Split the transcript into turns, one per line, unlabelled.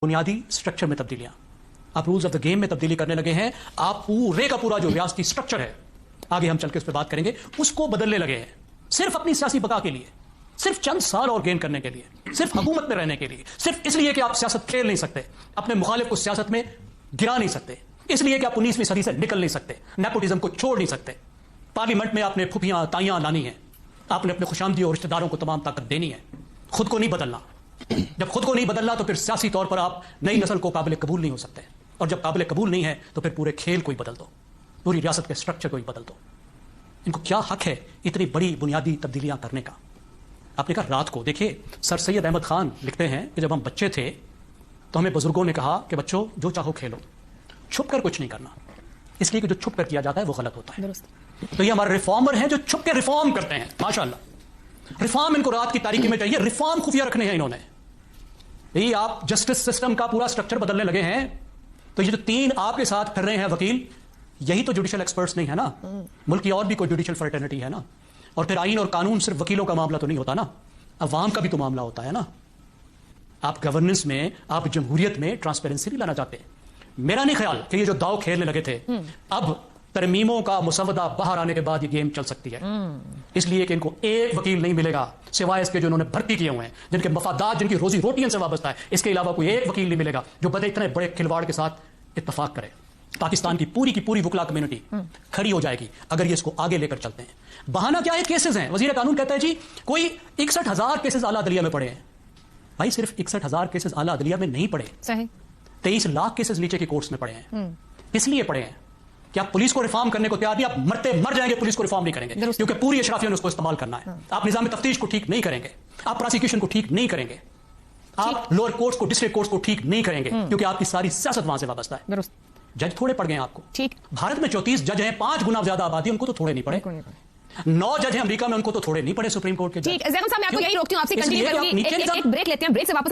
बुनियादी स्ट्रक्चर में तब्दीलियां, आप रूल्स ऑफ द गेम में तब्दीली करने लगे हैं। आप पूरे का पूरा जो रियासती स्ट्रक्चर है, आगे हम चल के उस पर बात करेंगे, उसको बदलने लगे हैं सिर्फ अपनी सियासी बका के लिए, सिर्फ चंद साल और गेन करने के लिए, सिर्फ हुकूमत में रहने के लिए, सिर्फ इसलिए कि आप सियासत खेल नहीं सकते, अपने मुखालिफ को सियासत में गिरा नहीं सकते, इसलिए कि आप 19वीं सदी से निकल नहीं सकते, नेपोटिज्म को छोड़ नहीं सकते। पार्लियामेंट में आपने फुफियां ताइयां लानी है, आपने अपने खुशामदी और रिश्तेदारों को तमाम ताकत देनी है, खुद को नहीं बदलना। जब खुद को नहीं बदलना तो फिर सियासी तौर पर आप नई नस्ल को काबिल कबूल नहीं हो सकते, और जब काबिल कबूल नहीं है तो फिर पूरे खेल को ही बदल दो, पूरी रियासत के स्ट्रक्चर को ही बदल दो। इनको क्या हक है इतनी बड़ी बुनियादी तब्दीलियां करने का? आपने कहा रात को, देखिए सर सैयद अहमद खान लिखते हैं कि जब हम बच्चे थे तो हमें बुजुर्गों ने कहा कि बच्चों जो चाहो खेलो, छुप कर कुछ नहीं करना, इसलिए कि जो छुप कर किया जाता है वो गलत होता है। तो ये हमारे रिफॉर्मर हैं जो छुप के रिफॉर्म करते हैं, माशाअल्लाह। रिफॉर्म इनको रात की तारीकी में चाहिए, रिफॉर्म खुफिया रखने हैं इन्होंने। यही आप जस्टिस सिस्टम का पूरा स्ट्रक्चर बदलने लगे हैं, तो ये जो 3 आपके साथ फिर रहे हैं वकील, यही तो जुडिशियल एक्सपर्ट्स नहीं है ना। मुल्क की और भी कोई जुडिशियल फ्रेटर्निटी है ना। और फिर आईन और कानून सिर्फ वकीलों का मामला तो नहीं होता ना, अवाम का भी तो मामला होता है ना। आप गवर्नेंस में, आप जमहूरियत में ट्रांसपेरेंसी नहीं लाना चाहते। मेरा नहीं ख्याल कि ये जो दाव खेलने लगे थे, अब तरमीमों का मुसवदा बाहर आने के बाद ये गेम चल सकती है। इसलिए कि इनको एक वकील नहीं मिलेगा सिवाय इसके जो उन्होंने भर्ती किए हुए हैं, जिनके मफादात, जिनकी रोजी रोटियों से वाबस्ता है। इसके अलावा कोई एक वकील नहीं मिलेगा जो बड़े इतने बड़े खिलवाड़ के साथ इत्तफाक करे। पाकिस्तान की पूरी वकला कम्युनिटी खड़ी हो जाएगी अगर ये इसको आगे लेकर चलते हैं। बहाना क्या है? केसेस हैं। वजीर कानून कहता है जी कोई 61,000 केसेस आला अदलिया में पड़े हैं। भाई सिर्फ 61,000 केसेस आला अदलिया में नहीं पड़े, 23 लाख केसेस नीचे के कोर्ट्स में पड़े हैं। इसलिए पड़े हैं कि आप पुलिस को रिफॉर्म करने को तैयार नहीं, आप मर जाएंगे, पुलिस को रिफॉर्म नहीं करेंगे, क्योंकि पूरी अशराफियों ने उसको इस्तेमाल करना है। आप निजाम तफ्तीश को ठीक नहीं करेंगे, आप प्रोसिक्यूशन को ठीक नहीं करेंगे, आप लोअर कोर्ट्स को, डिस्ट्रिक्ट कोर्ट्स को ठीक नहीं करेंगे, क्योंकि आपकी सारी सियासत वहां से वाबस्ता है। जज थोड़े पड़ गए हैं आपको। ठीक, भारत में 34 जज हैं, 5 गुना ज्यादा आबादी, उनको तो थोड़े नहीं पड़े। 9 जज हैं अमेरिका में, उनको तो थोड़े नहीं पड़े सुप्रीम कोर्ट के।
ठीक, ज़ैनब साहब मैं आपको यही रोकती हूं, आपसे कंटिन्यू करूंगी। एक ब्रेक लेते हैं, ब्रेक से वापस